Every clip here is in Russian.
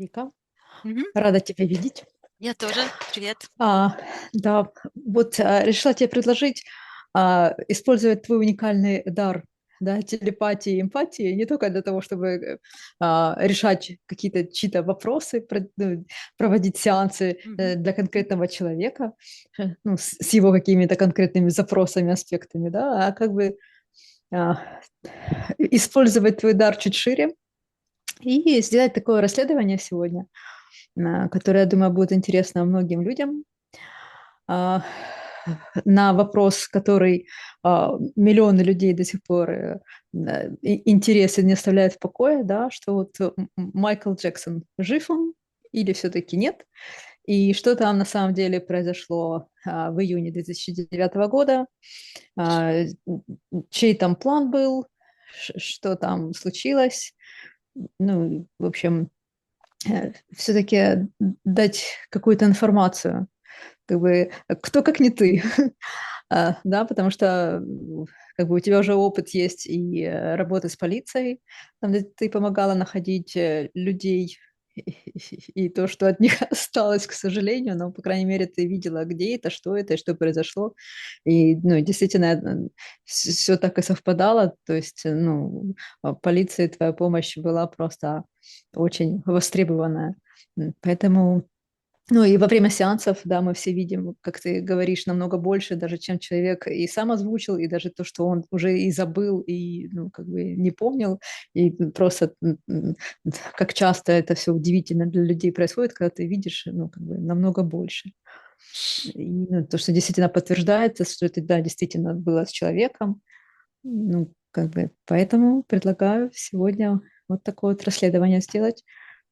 Вика, Мгм. рада тебя видеть. Я тоже. Привет. А, да, вот решила тебе предложить использовать твой уникальный дар, да, телепатии и эмпатии не только для того, чтобы решать какие-то чьи-то вопросы, ну, проводить сеансы Мгм. для конкретного человека, ну, с его какими-то конкретными запросами, аспектами, да, а как бы а, использовать твой дар чуть шире и сделать такое расследование сегодня, которое, я думаю, будет интересно многим людям. А, на вопрос, который миллионы людей до сих пор интересы не оставляют в покое, да, что вот Майкл Джексон, жив он или все-таки нет, и что там на самом деле произошло в июне 2009 года, а, чей там план был, что там случилось, ну, в общем, все-таки дать какую-то информацию, как бы, кто как не ты, да, потому что как бы у тебя уже опыт есть и работы с полицией, там, где ты помогала находить людей и то, что от них осталось, к сожалению, но, по крайней мере, ты видела, где это, и что произошло. И, ну, действительно, все так и совпадало. То есть, ну, полиции твоя помощь была просто очень востребованная. Поэтому ну и во время сеансов, да, мы все видим, как ты говоришь, намного больше, даже чем человек и сам озвучил, и даже то, что он уже и забыл, и, ну, как бы не помнил, и просто как часто это все удивительно для людей происходит, когда ты видишь, ну, как бы намного больше. И, ну, то, что действительно подтверждается, что это, да, действительно было с человеком, ну, как бы, поэтому предлагаю сегодня вот такое вот расследование сделать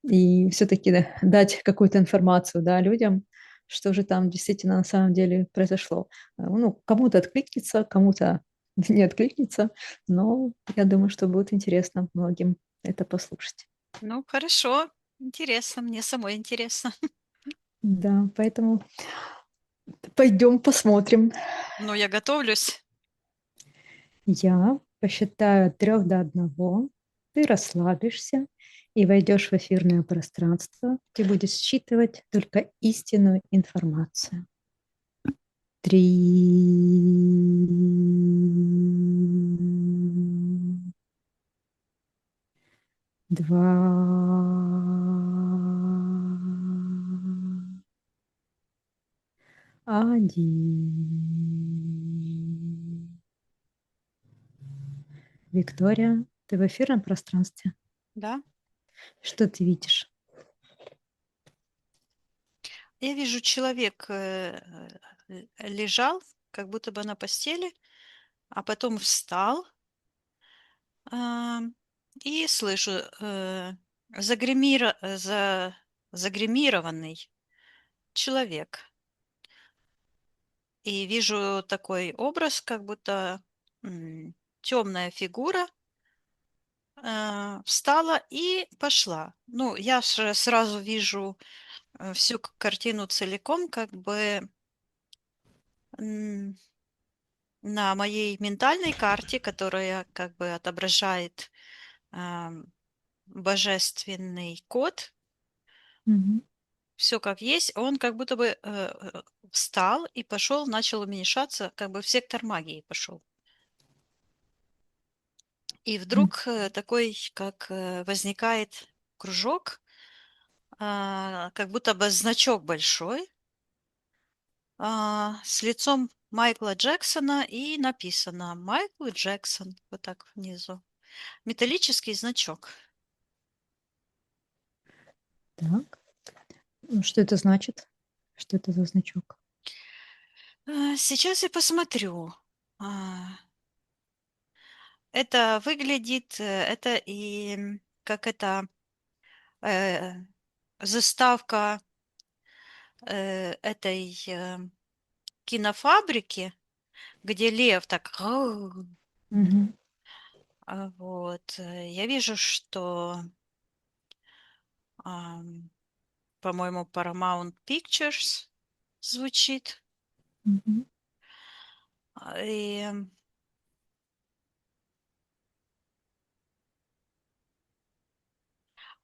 и все-таки дать какую-то информацию, да, людям, что же там действительно на самом деле произошло. Ну, кому-то откликнется, кому-то не откликнется, но я думаю, что будет интересно многим это послушать. Ну, хорошо. Интересно. Мне самой интересно. Да, поэтому пойдем посмотрим. Ну, я готовлюсь. Я посчитаю от 3 до 1. Ты расслабишься и войдешь в эфирное пространство, где будешь считывать только истинную информацию. 3, 2, 1. Виктория, ты в эфирном пространстве. Да. Что ты видишь? Я вижу, человек лежал, как будто бы на постели, а потом встал, а, и слышу загримированный человек. И вижу такой образ, как будто темная фигура встала и пошла. Ну, я же сразу вижу всю картину целиком, как бы м, на моей ментальной карте, которая как бы отображает ам, божественный код, Мгм. все как есть, он как будто бы встал и пошел, начал уменьшаться, как бы в сектор магии пошел. И Мгм. вдруг такой, как возникает кружок, как будто бы значок большой, с лицом Майкла Джексона, и написано «Майкл Джексон» вот так внизу. Металлический значок. Так. Что это значит? Что это за значок? Сейчас я посмотрю. А, Это выглядит, это и как это э, заставка этой кинофабрики, где лев так. Мгм. Вот. Я вижу, что, по-моему, Paramount Pictures звучит. Мгм. И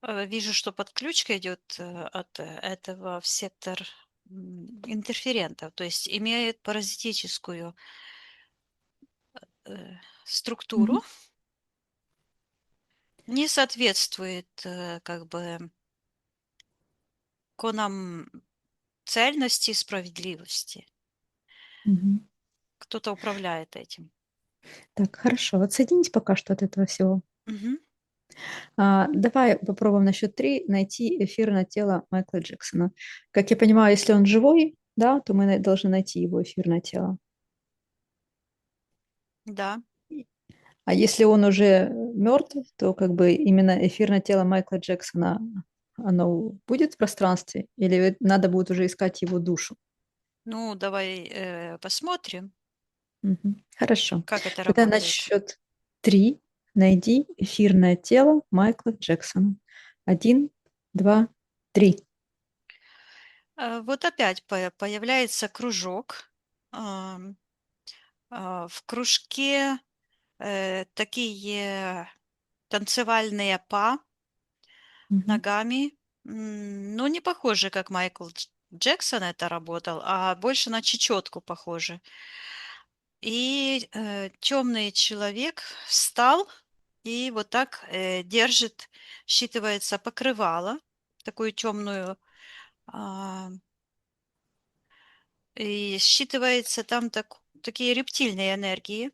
Вижу, что подключка идет от этого в сектор интерферентов, то есть имеет паразитическую структуру, Мгм. не соответствует как бы конам цельности и справедливости. Мгм. Кто-то управляет этим. Так, хорошо. Отсоединись пока что от этого всего. Мгм. Давай попробуем на счет 3 найти эфирное тело Майкла Джексона. Как я понимаю, если он живой, да, то мы должны найти его эфирное тело. Да. А если он уже мертв, то как бы именно эфирное тело Майкла Джексона, оно будет в пространстве? Или надо будет уже искать его душу? Ну, давай посмотрим, Мгм. Хорошо. как это Тогда на работает. счет 3 найди эфирное тело Майкла Джексона. Один, два, три. Вот опять появляется кружок. Ам, В кружке такие танцевальные па Мгм. ногами. Ну, не похоже, как Майкл Джексон это работал, а больше на чечетку похоже. И темный человек встал и вот так держит, считывается покрывало, такую темную, и считывается там такие рептильные энергии.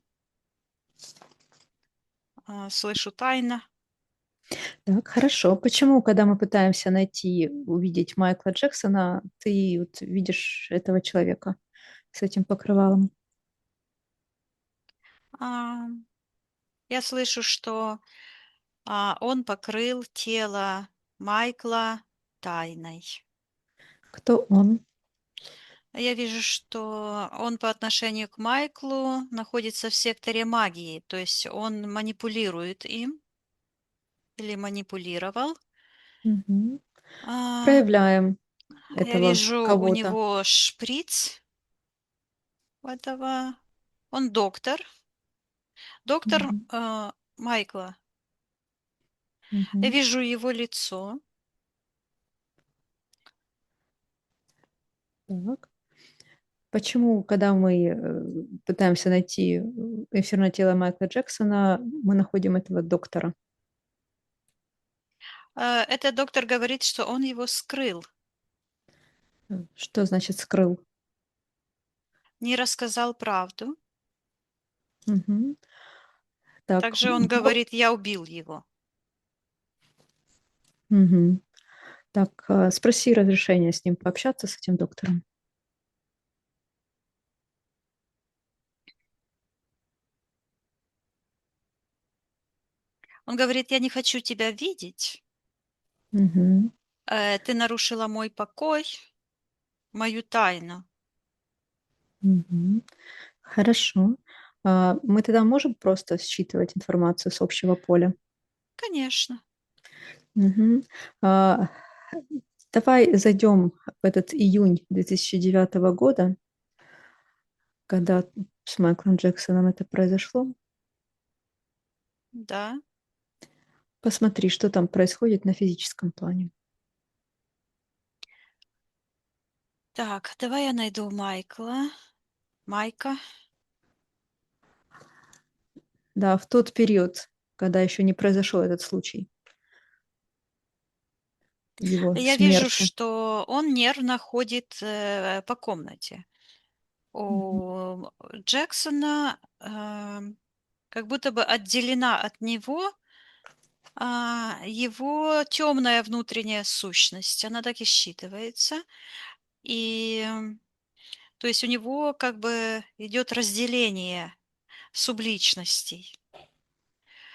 Слышу тайно. Так, хорошо. Почему, когда мы пытаемся найти, увидеть Майкла Джексона, ты вот видишь этого человека с этим покрывалом? А, Я слышу, что он покрыл тело Майкла тайной. Кто он? Я вижу, что он по отношению к Майклу находится в секторе магии, то есть он манипулирует им или манипулировал. Мгм. А, Проявляем я этого вижу у кого-то. него шприц у этого. Он доктор Мгм. Майкла. Я Мгм. вижу его лицо. Так. Почему, когда мы пытаемся найти эфирное тело Майкла Джексона, мы находим этого доктора? Этот доктор говорит, что он его скрыл, Что значит скрыл? не рассказал правду. Мгм. Так, Также он говорит, я убил его. мгм. Так, спроси разрешения с ним пообщаться, с этим доктором. Он говорит, я не хочу тебя видеть. Мгм. Ты нарушила мой покой, мою тайну. Мгм. Хорошо. Мы тогда можем просто считывать информацию с общего поля? Конечно. Мгм. А, Давай зайдем в этот июнь 2009 года, когда с Майклом Джексоном это произошло. Да. Посмотри, что там происходит на физическом плане. Так, давай я найду Майка. Да, в тот период, когда еще не произошел этот случай его Я вижу, смерти. что он нервно ходит по комнате. Мгм. У Джексона как будто бы отделена от него его темная внутренняя сущность. Она так и считывается. И то есть у него как бы идет разделение субличностей.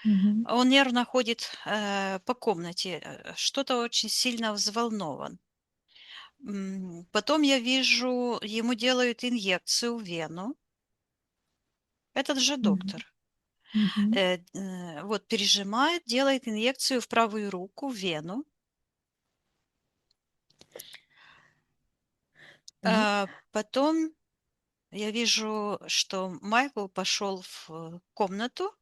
Мгм. Он нервно ходит по комнате, что-то очень сильно взволнован. Потом я вижу, ему делают инъекцию в вену. Этот же Мгм. доктор. Мгм. Вот пережимает, делает инъекцию в правую руку, в вену. Так. Потом я вижу, что Майкл пошел в комнату.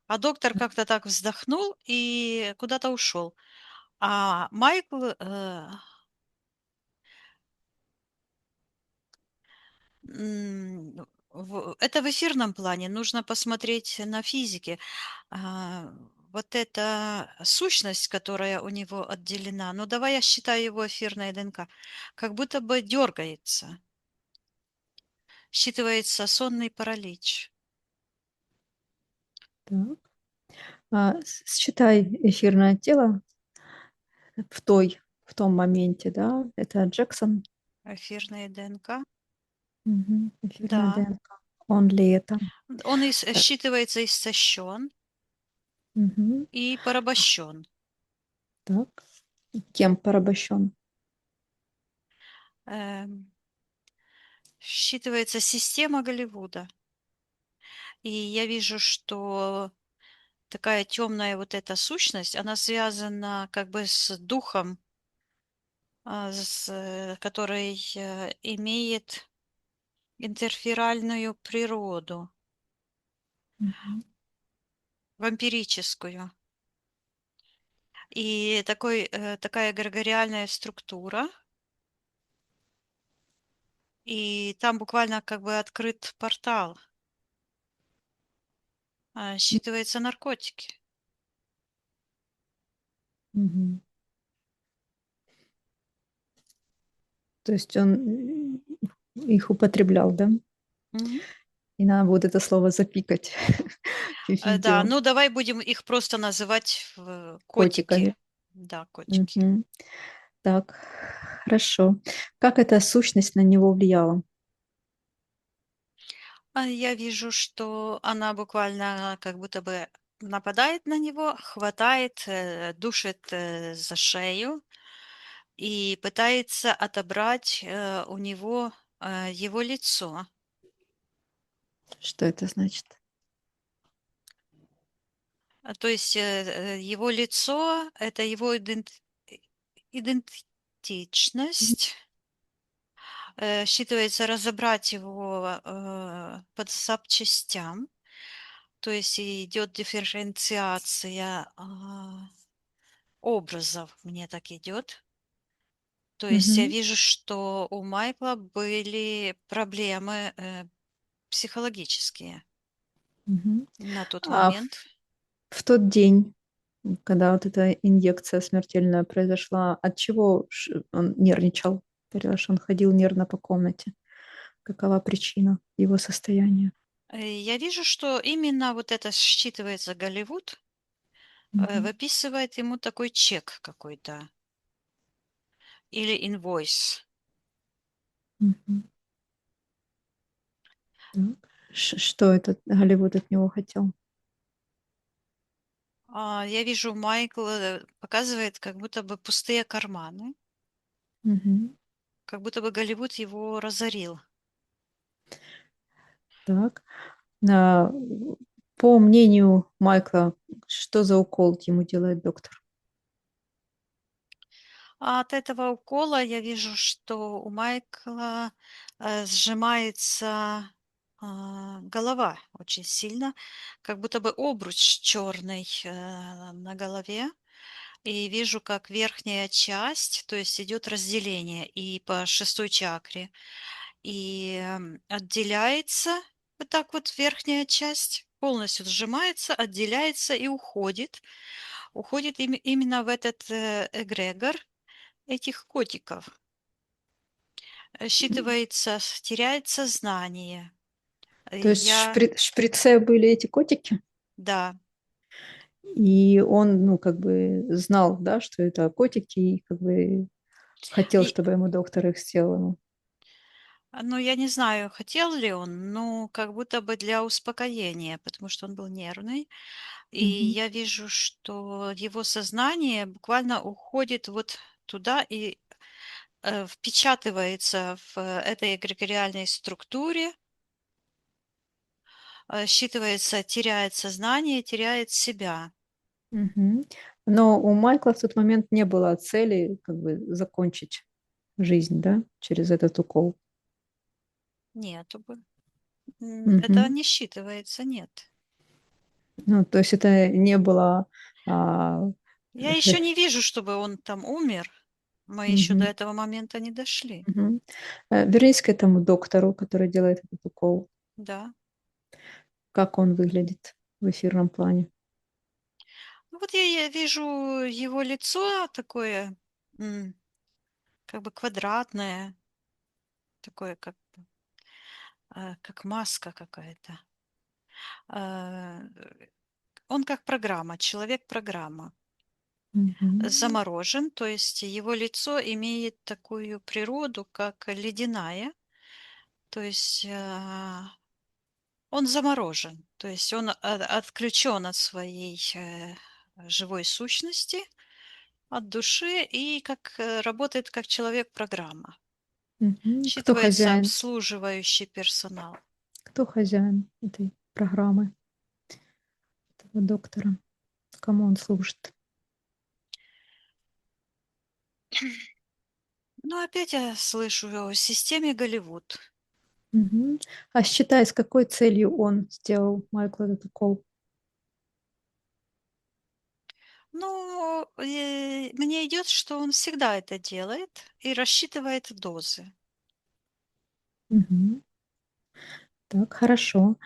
А доктор как-то так вздохнул и куда-то ушел. А Майкл, это в эфирном плане, нужно посмотреть на физике. А, вот эта сущность, которая у него отделена, ну давай я считаю его эфирной ДНК, как будто бы дергается, считывается сонный паралич. Так. Считай эфирное тело в том моменте, да, это Джексон. Эфирная ДНК. Мгм. Эфирная Да, ДНК. Он ли это? он Так. считывается истощен Мгм. и порабощен. Так. Кем порабощен? Эм, Считывается система Голливуда. И я вижу, что такая темная вот эта сущность, она связана как бы с духом, который имеет интерферальную природу, Мгм. вампирическую. И такая эгрегориальная структура. И там буквально как бы открыт портал. Считывается наркотики. Мгм. То есть он их употреблял, да? Мгм. И надо будет это слово запикать в Да, видео ну давай будем их просто называть котики. котиками. Да, котики. Мгм. Так, хорошо. Как эта сущность на него влияла? Я вижу, что она буквально как будто бы нападает на него, хватает, душит за шею и пытается отобрать у него его лицо. Что это значит? То есть его лицо– это его идентичность. Считывается разобрать его по запчастям. То есть идет дифференциация образов, мне так идет. То есть я Мгм. вижу, что у Майкла были проблемы психологические Мгм. на тот А момент. в тот день, когда вот эта инъекция смертельная произошла, от чего он нервничал? Говорила, он ходил нервно по комнате. Какова причина его состояния? Я вижу, что именно вот это считывается Голливуд, Мгм. выписывает ему такой чек какой-то или инвойс. Мгм. Так. Что этот Голливуд от него хотел? Я вижу, Майкл показывает как будто бы пустые карманы, Мгм. как будто бы Голливуд его разорил. Так. А, по мнению Майкла, что за укол ему делает доктор? А от этого укола я вижу, что у Майкла сжимается голова очень сильно, как будто бы обруч черный на голове. И вижу, как верхняя часть, то есть идет разделение и по шестой чакре, и отделяется вот так вот верхняя часть, полностью сжимается, отделяется и уходит. Уходит именно в этот эгрегор этих котиков. Считывается, теряет сознание. То есть Я, в шприце были эти котики, да. и он, ну, как бы знал, да, что это котики, и как бы хотел, И, чтобы ему доктор их сделал. ну, я не знаю, хотел ли он, но как будто бы для успокоения, потому что он был нервный. И Мгм. я вижу, что его сознание буквально уходит вот туда и впечатывается в этой эгрегориальной структуре, считывается, теряет сознание, теряет себя. Мгм. Но у Майкла в тот момент не было цели как бы закончить жизнь, да, через этот укол. Нету бы. Это Мгм. не считывается, нет. Ну, то есть это не было... а, Я еще не вижу, чтобы он там умер. Мы еще до мгм, этого момента не дошли. мгм. Вернись к этому доктору, который делает этот укол. Да. Как он выглядит в эфирном плане? Ну вот я вижу его лицо такое, м, как бы квадратное, такое, как маска какая-то. А, Он как программа, человек-программа. Мгм. Заморожен, то есть его лицо имеет такую природу, как ледяная, то есть он заморожен, то есть он отключен от своей живой сущности, от души и работает как человек-программа. Мгм. Кто Считывается хозяин? обслуживающий персонал. Кто хозяин этой программы, этого доктора? Кому он служит? Но опять я слышу о системе Голливуд. Мгм. А считай, с какой целью он сделал Майкл этот укол? Ну, мне идет, что он всегда это делает и рассчитывает дозы. Мгм. Так, хорошо.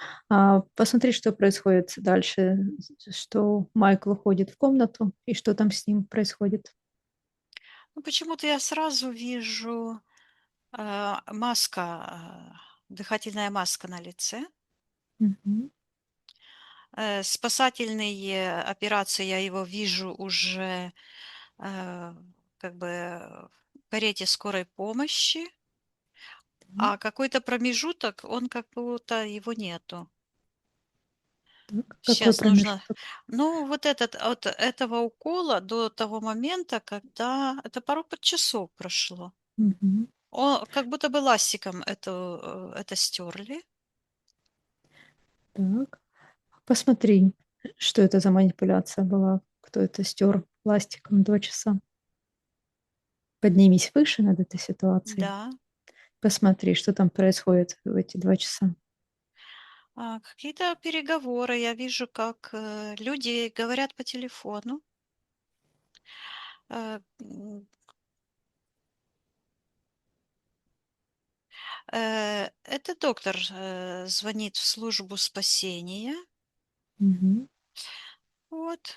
Посмотри, что происходит дальше, что Майкл уходит в комнату и что там с ним происходит. Ну, почему-то я сразу вижу маска, дыхательная маска на лице. Мгм. Спасательные операции, я его вижу уже э, как бы в карете скорой помощи, а Так, какой-то промежуток, он как будто его нету. так. Какой Сейчас нужно, промежуток? ну, вот от этого укола до того момента, когда это пару часов прошло. Мгм. Как будто бы ластиком это стерли. Так. Посмотри, что это за манипуляция была, кто это стер пластиком 2 часа. Поднимись выше над этой ситуацией. Да. Посмотри, что там происходит в эти 2 часа. Какие-то переговоры. Я вижу, как люди говорят по телефону. Э, м, Этот доктор звонит в службу спасения. Мгм. Вот.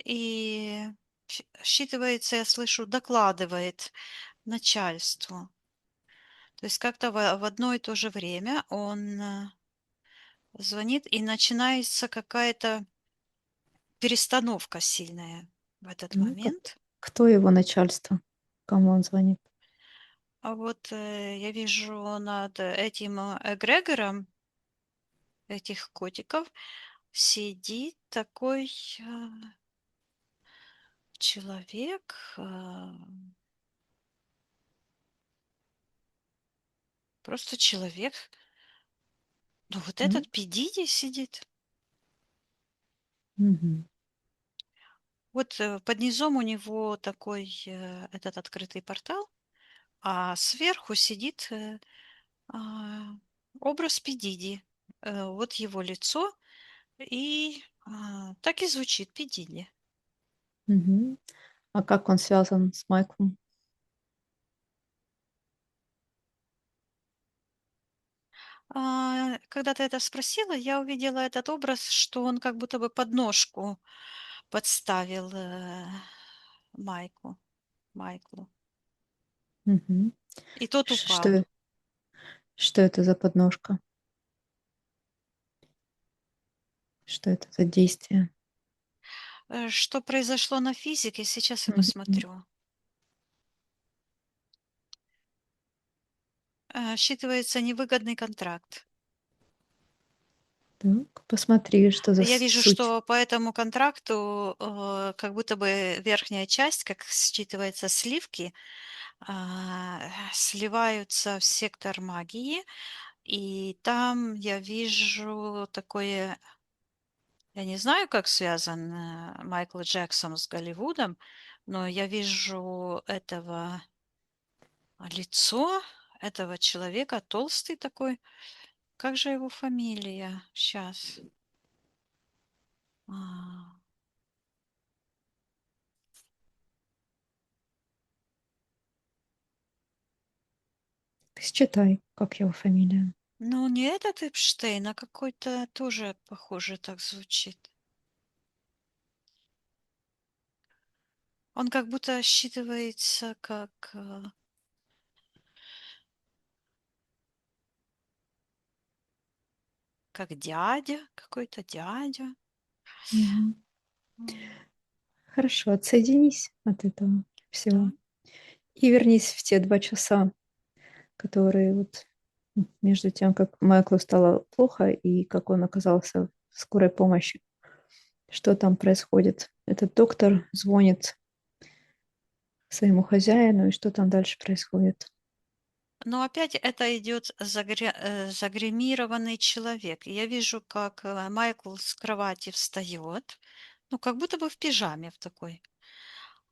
И считывается, я слышу, докладывает начальству. То есть как-то в одно и то же время он звонит, и начинается какая-то перестановка сильная в этот Так. момент. Кто его начальство? Кому он звонит? А вот я вижу над этим эгрегором этих котиков сидит такой человек, просто человек. Ну вот Так. этот Пидиди сидит. Мгм. Вот под низом у него такой этот открытый портал, а сверху сидит а, образ Пидиди. Вот его лицо, и так и звучит Пидиди. Мгм. А как он связан с Майклом? Когда ты это спросила, я увидела этот образ, что он как будто бы подножку подставил Майку, Майклу. Мгм. И тот Ш- упал. Что, что это за подножка? Что это за действие? Что произошло на физике, сейчас я Мгм. посмотрю. Считывается невыгодный контракт. Так, посмотри, что за Я вижу, суть. что по этому контракту как будто бы верхняя часть, как считывается сливки, сливаются в сектор магии, и там я вижу такое, я не знаю, как связан Майкл Джексон с Голливудом, но я вижу этого лицо этого человека, толстый такой. Как же его фамилия? Сейчас. А, Считай, как его фамилия. ну, не этот Эпштейн, а какой-то тоже похоже так звучит. Он как будто считывается как дядя, какой-то дядя. Мгм. М, Хорошо, отсоединись от этого всего да. и вернись в те 2 часа, которые вот между тем, как Майклу стало плохо и как он оказался в скорой помощи. Что там происходит? Этот доктор звонит своему хозяину, и что там дальше происходит? Но опять это идет загримированный человек. И я вижу, как Майкл с кровати встает, ну, как будто бы в пижаме в такой.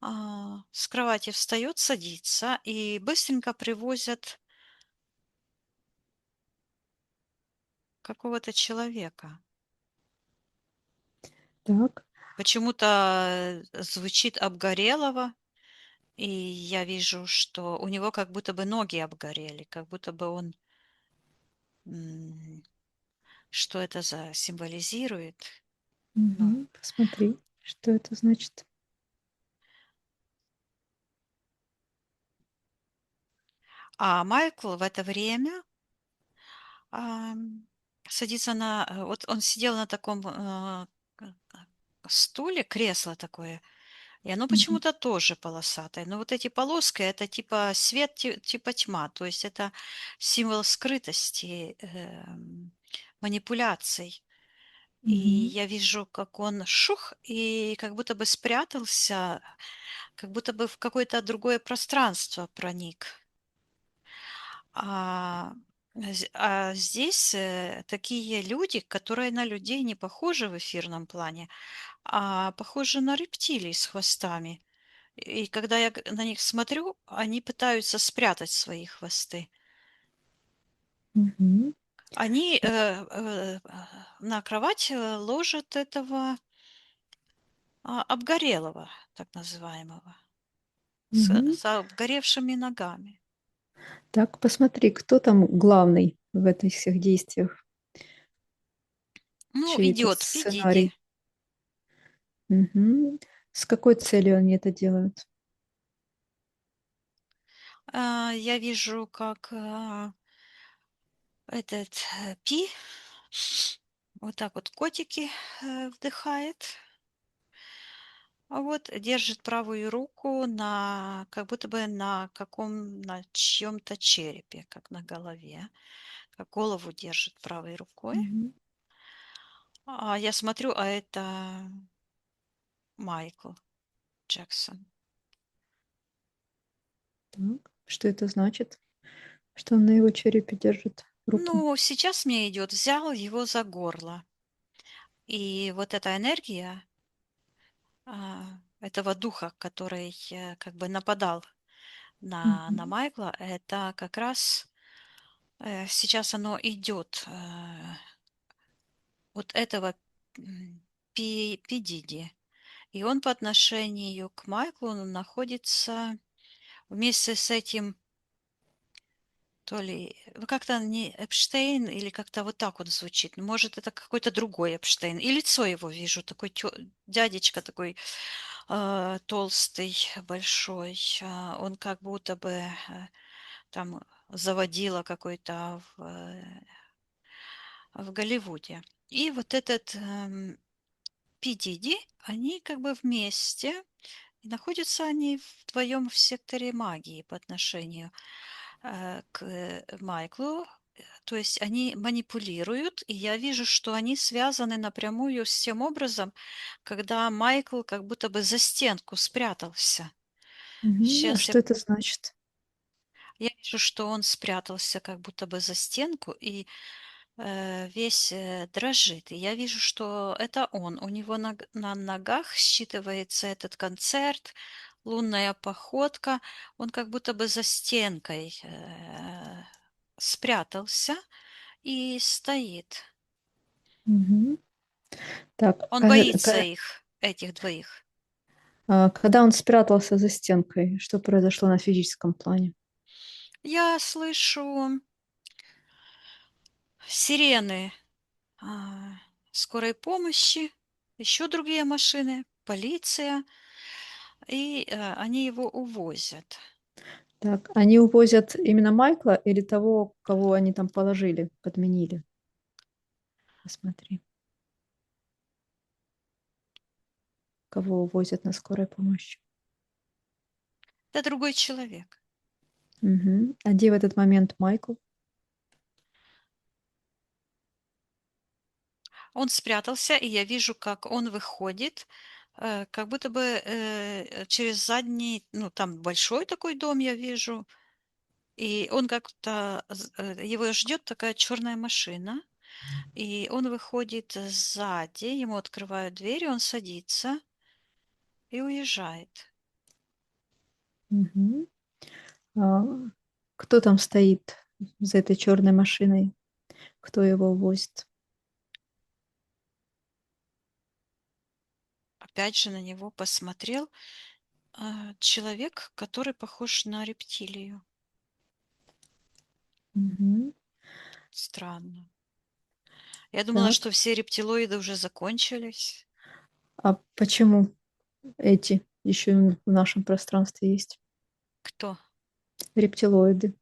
С кровати встает, садится и быстренько привозят какого-то человека. Так. Почему-то звучит обгорелого, и я вижу, что у него как будто бы ноги обгорели, как будто бы он... Что это за символизирует? Ну, Мгм. Посмотри, что это значит. а Майкл в это время садится вот он сидел на таком стуле, кресло такое, и оно Мгм. почему-то тоже полосатое. Но вот эти полоски, это типа свет, типа тьма, то есть это символ скрытости, манипуляций. И Мгм. я вижу, как он шух, и как будто бы спрятался, как будто бы в какое-то другое пространство проник. А, здесь такие люди, которые на людей не похожи в эфирном плане, а похожи на рептилий с хвостами. И когда я на них смотрю, они пытаются спрятать свои хвосты. Мгм. Они Да. на кровать ложат этого обгорелого, так называемого, Мгм. с обгоревшими ногами. Так, посмотри, кто там главный в этих всех действиях, Ну, чей это идет, Пидиди. сценарий. Мгм. С какой целью они это делают? Я вижу, как этот Пи вот так вот котики вдыхает, а вот держит правую руку как будто бы на чьем-то черепе, как на голове, как голову держит правой рукой. Мгм. А я смотрю, а это Майкл Джексон. Так, что это значит? Что он на его черепе держит руку? Ну, сейчас мне идет, взял его за горло. И вот эта энергия этого духа, который как бы нападал на Мгм. Майкла, это как раз сейчас оно идет вот этого Пи Диди. И он по отношению к Майклу находится вместе с этим, то ли как-то не Эпштейн, или как-то вот так вот звучит. Ну, может, это какой-то другой Эпштейн. И лицо его вижу, такой дядечка такой толстый, большой. Он как будто бы там заводила какой-то в Голливуде. И вот этот Пи Диди, они как бы вместе, и находятся они вдвоем в секторе магии по отношению к Майклу. То есть они манипулируют, и я вижу, что они связаны напрямую с тем образом, когда Майкл как будто бы за стенку спрятался. Мгм. А Сейчас что это значит? я вижу, что он спрятался как будто бы за стенку и весь дрожит. И я вижу, что это он. У него на ногах считывается этот концерт, лунная походка. Он как будто бы за стенкой спрятался и стоит. Мгм. Так, Он боится их, этих двоих. когда он спрятался за стенкой, что произошло на физическом плане? Я слышу сирены а, скорой помощи, еще другие машины, полиция, и они его увозят. Так, они увозят именно Майкла или того, кого они там положили, подменили? Посмотри, кого увозят на скорой помощи. Это другой человек. Мгм. А где в этот момент Майкл? Он спрятался, и я вижу, как он выходит, как будто бы через задний, ну там большой такой дом я вижу, и он как-то, его ждет такая черная машина, и он выходит сзади, ему открывают дверь, и он садится и уезжает. Мгм. А, кто там стоит за этой черной машиной? Кто его увозит? Опять же на него посмотрел человек, который похож на рептилию. Мгм. Странно. Я думала, Так, что все рептилоиды уже закончились. а почему эти еще в нашем пространстве есть? Кто? Рептилоиды.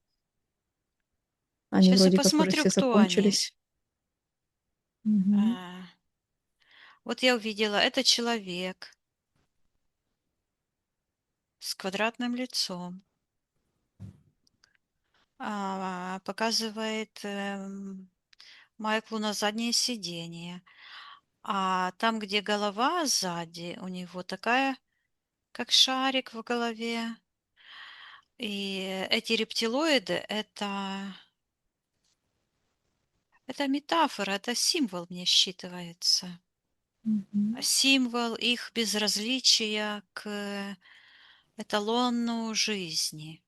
Они Сейчас я вроде как уже посмотрю, все кто они. закончились. Мгм. А, Вот я увидела, это человек с квадратным лицом. Показывает Майклу на заднее сиденье. А там, где голова сзади, у него такая, как шарик в голове. И эти рептилоиды это метафора, это символ мне считывается. Мгм. Символ их безразличия к эталону жизни.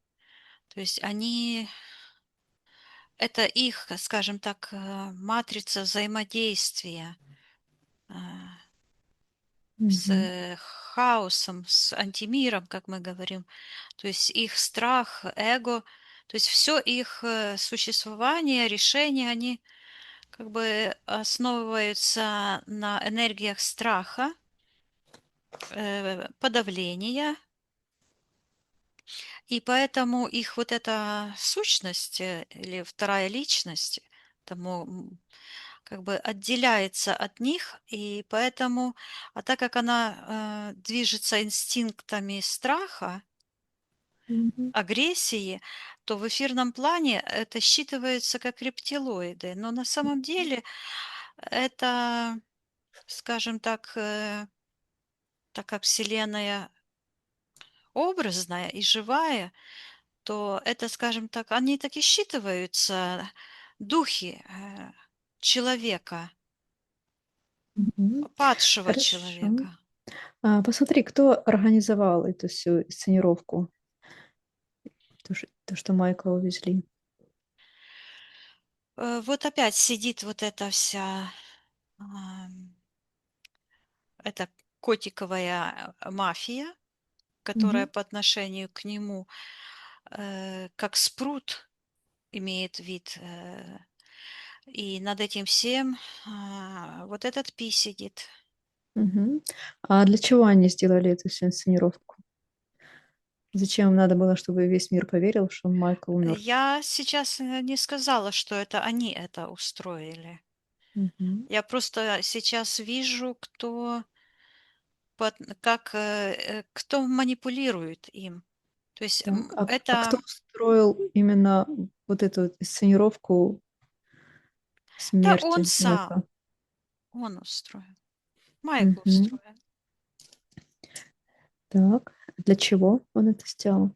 То есть это их, скажем так, матрица взаимодействия а, с Мгм. хаосом, с антимиром, как мы говорим. То есть их страх, эго, то есть все их существование, решения, они как бы основываются на энергиях страха, подавления, и поэтому их вот эта сущность или вторая личность тому, как бы отделяется от них, и поэтому, так как она движется инстинктами страха, Мгм. агрессии, то в эфирном плане это считывается как рептилоиды. Но на самом деле это, скажем так, так как Вселенная образная и живая, то это, скажем так, они так и считываются, духи человека, Мгм. падшего Хорошо. человека. Посмотри, кто организовал эту всю сценировку, то, что Майкла увезли. Вот опять сидит вот эта вся, ам, эта котиковая мафия, которая Мгм. по отношению к нему как спрут имеет вид. И над этим всем вот этот Пи сидит. Мгм. А для чего они сделали эту всю инсценировку? Зачем им надо было, чтобы весь мир поверил, что Майкл мертв? Я сейчас не сказала, что это они это устроили. Мгм. Я просто сейчас вижу, как, кто манипулирует им. То есть Так, а это кто устроил именно вот эту вот сценировку да он смерти сам, Майкла? он устроил. Майкл Мгм. устроил. Так, для чего он это сделал?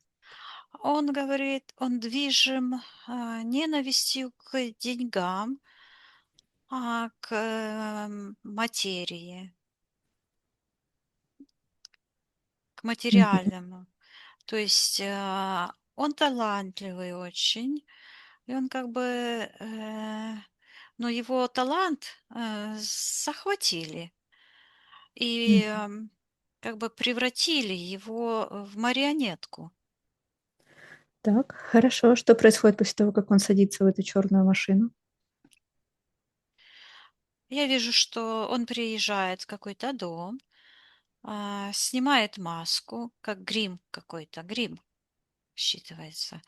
Он говорит, он движим ненавистью к деньгам, к материи, к Мгм. материальному. То есть он талантливый очень, и он как бы, но его талант захватили. и Мгм. как бы превратили его в марионетку. Так, хорошо. Что происходит после того, как он садится в эту черную машину? Я вижу, что он приезжает в какой-то дом, снимает маску, как грим какой-то, грим считывается,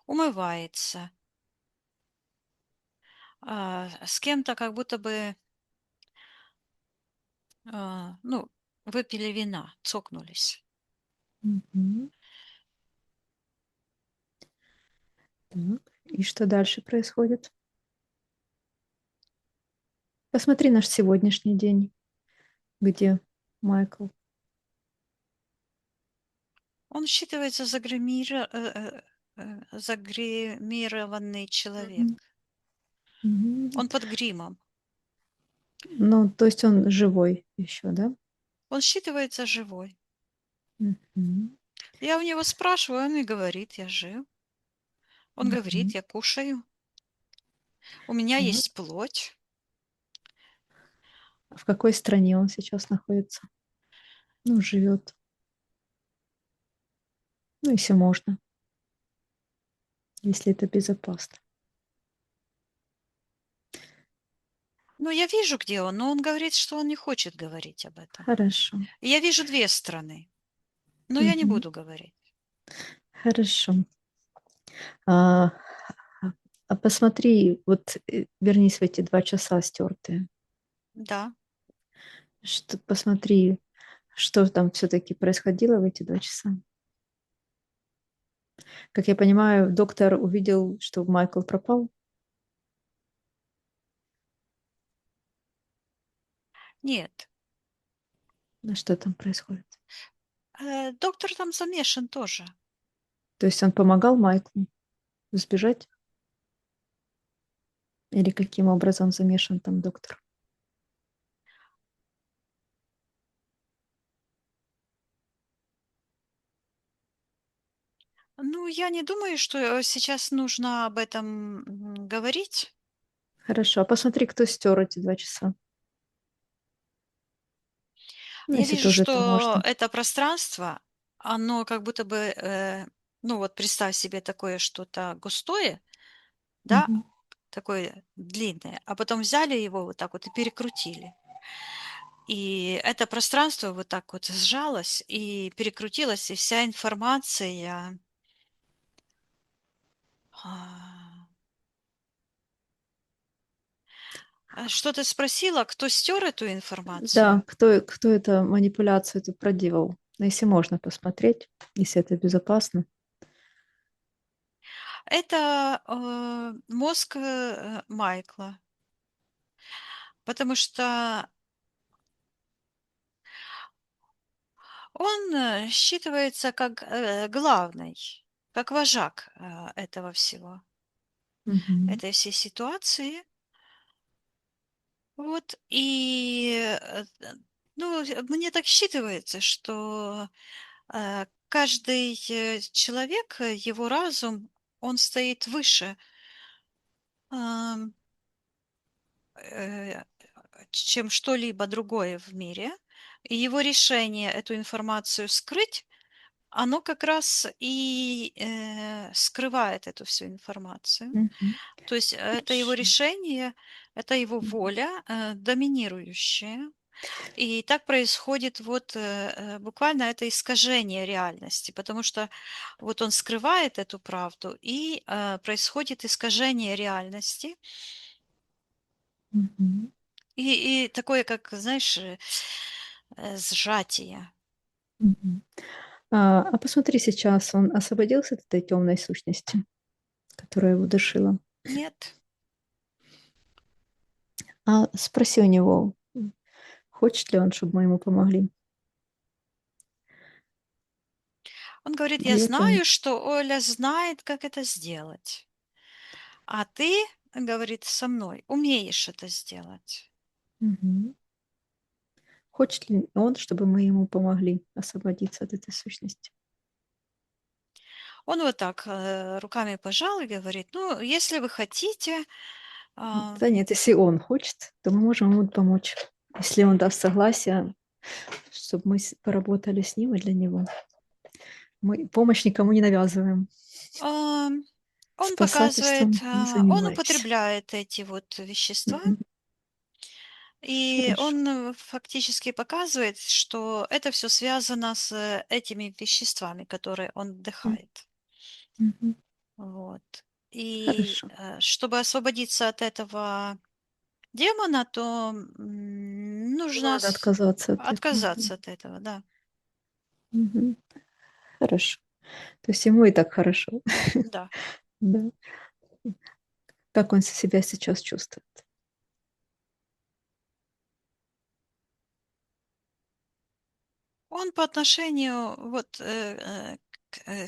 умывается, с кем-то как будто бы, ну, выпили вина, цокнулись. Мгм. Так. И что дальше происходит? Посмотри наш сегодняшний день, где Майкл. Он считывается загримированный человек. Мгм. Мгм. Он под гримом. Ну, то есть он живой еще, да? Он считывается живой. Мгм. Я у него спрашиваю, он и говорит, я жив. Он говорит, Мгм. я кушаю. У меня Так. есть плоть. А в какой стране он сейчас находится? Ну, живет. Ну, если можно, если это безопасно. Ну, я вижу, где он, но он говорит, что он не хочет говорить об этом. Хорошо. И я вижу две стороны, но я не Мгм. буду говорить. Хорошо. А, а посмотри, вот вернись в эти 2 часа стертые. Да. Что, посмотри, что там все-таки происходило в эти 2 часа. Как я понимаю, доктор увидел, что Майкл пропал. Нет. А что там происходит? Доктор там замешан тоже. То есть он помогал Майклу сбежать? Или каким образом замешан там доктор? Ну, я не думаю, что сейчас нужно об этом говорить. Хорошо, а посмотри, кто стер эти 2 часа. Ну, Я если вижу, тоже это что можно. это пространство, оно как будто бы, ну вот представь себе такое что-то густое, да, Мгм. такое длинное, а потом взяли его вот так вот и перекрутили. И это пространство вот так вот сжалось и перекрутилось, и вся информация. а, Что ты спросила, кто стер эту Да, информацию? кто эту манипуляцию эту проделал? Ну, если можно посмотреть, если это безопасно. Это мозг Майкла, потому что он считывается как главный, как вожак этого всего, Мгм. этой всей ситуации. Вот, и ну, мне так считывается, что каждый человек, его разум, он стоит выше, ам, э, чем что-либо другое в мире. И его решение эту информацию скрыть, оно как раз и скрывает эту всю информацию. Мгм. То есть это его Хорошо. решение, это его Мгм. воля доминирующая. И так происходит вот буквально это искажение реальности, потому что вот он скрывает эту правду, и происходит искажение реальности, Мгм. и такое, как, знаешь, сжатие. Мгм. А посмотри сейчас, он освободился от этой темной сущности, которая его душила. Нет. А спроси у него, хочет ли он, чтобы мы ему помогли. Он говорит, я Дает ли он? знаю, что Оля знает, как это сделать. А ты, говорит, со мной умеешь это сделать. Мгм. Хочет ли он, чтобы мы ему помогли освободиться от этой сущности? Он вот так руками пожал и говорит, ну, если вы хотите, а, Да нет, если он хочет, то мы можем ему помочь. Если он даст согласие, чтобы мы поработали с ним и для него. Мы помощь никому не навязываем, Ам, Он показывает, спасательством не он занимаемся. употребляет эти вот вещества, Мгм. и Хорошо. он фактически показывает, что это все связано с этими веществами, которые он М, вдыхает. мгм. Вот. И Хорошо. чтобы освободиться от этого демона, то нужно Надо отказаться от этого. отказаться от этого, да. Мгм. Хорошо. То есть ему и так хорошо. Да. Да. Как он себя сейчас чувствует? Он по отношению вот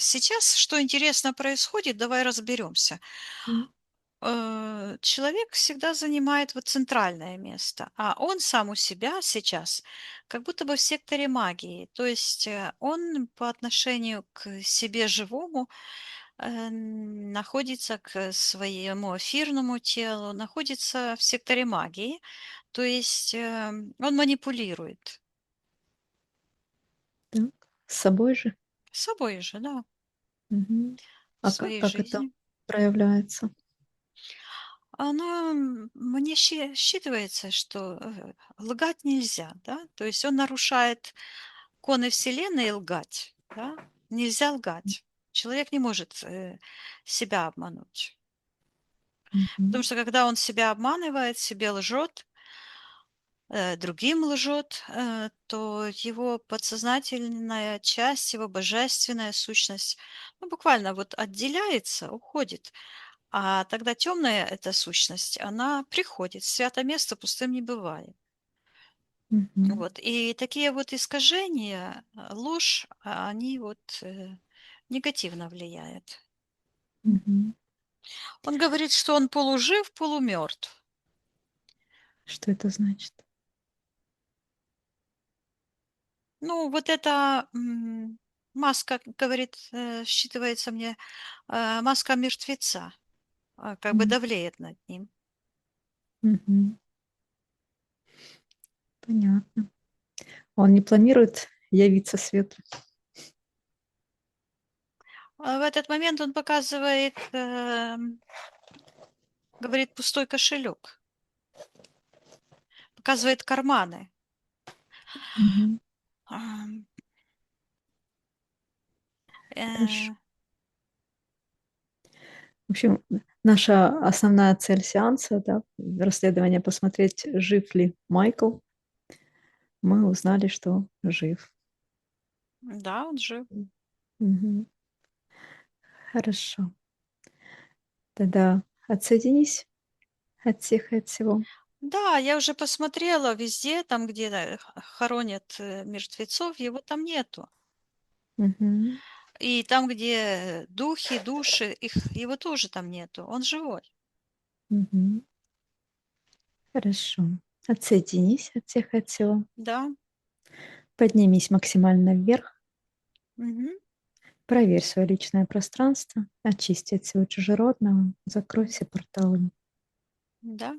сейчас, что интересно происходит, давай разберемся. М, Человек всегда занимает вот центральное место, а он сам у себя сейчас как будто бы в секторе магии. То есть он по отношению к себе живому находится к своему эфирному телу, находится в секторе магии. То есть он манипулирует так. С собой же? собой же, да, Мгм. в А как своей как это жизни. проявляется? Оно мне считывается, что лгать нельзя, да, то есть он нарушает законы Вселенной лгать, да, нельзя лгать. Человек не может себя обмануть. Потому Мгм. что когда он себя обманывает, себе лжет, другим лжет, то его подсознательная часть, его божественная сущность, ну, буквально вот отделяется, уходит. А тогда темная эта сущность, она приходит. Свято место пустым не бывает. Мгм. Вот. И такие вот искажения, ложь, они вот негативно влияют. Мгм. Он говорит, что он полужив, полумертв. Что это значит? Ну, вот эта маска, говорит, считывается мне, маска мертвеца, как бы М, давлеет над ним. мгм. Понятно. Он не планирует явиться свету? А в этот момент он показывает, говорит, пустой кошелек, показывает карманы. Мгм. Ам, Хорошо. э, В общем, наша основная цель сеанса, да, расследование, посмотреть, жив ли Майкл. Мы узнали, что жив. да, он жив. Мгм. Хорошо. Тогда отсоединись от всех и от всего. Да, я уже посмотрела везде, там, где хоронят мертвецов, его там нету. Мгм. И там, где духи, души, его тоже там нету. Он живой. Мгм. Хорошо. Отсоединись от всех и от всего. Да. Поднимись максимально вверх. Мгм. Проверь свое личное пространство. Очисти от всего чужеродного. Закрой все порталы. Да.